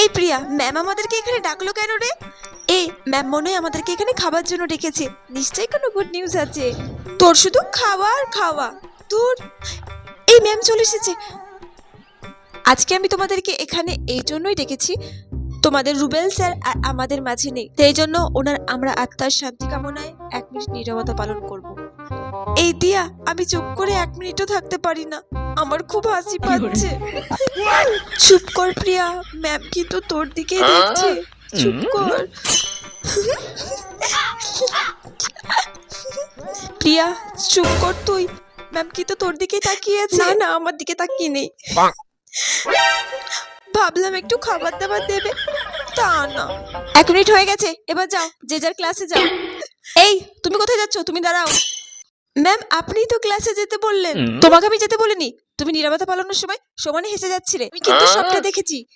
এই প্রিয়া, ম্যাম আমাদেরকে এখানে ডাকলো কেন রে? এই ম্যাম মনে হয় আমাদেরকে এখানে খাবার জন্য ডেকেছে। নিশ্চয়ই কোনো গুড নিউজ আছে। তোর শুধু খাওয়া আর খাওয়া। তোর এই ম্যাম চলে এসেছে। আজকে আমি তোমাদেরকে এখানে এই জন্যই ডেকেছি, তোমাদের রুবেল স্যার আর আমাদের মাঝে নেই, সেই জন্য আমরা আত্মার শান্তি কামনায় 1 মিনিট নীরবতা পালন করব। এই দিয়া, আমি চুপ করে 1 মিনিটও থাকতে পারি না, আমার খুব হাসি পাচ্ছে। চুপ কর প্রিয়া, ম্যাম কিন্তু তোর দিকেই দেখছে। চুপ কর। প্রিয়া চুপ কর তুই, ম্যাম কিন্তু তোর দিকেই তাকিয়ে আছে। না না, আমার দিকে তাকিয়ে নেই। ভাবলাম একটু খাবার দাবার দেবে, তা না। 1 মিনিট হয়ে গেছে, এবার যাও, যে যার ক্লাসে যাও। এই তুমি কোথায় যাচ্ছ? তুমি দাঁড়াও। ম্যাম আপনিই তো ক্লাসে যেতে বললেন। তোমাকে আমি যেতে বলিনি। তুমি নীরবতা পালনের সময় সমানে হেসে যাচ্ছিলে, আমি কিন্তু সবটা দেখেছি।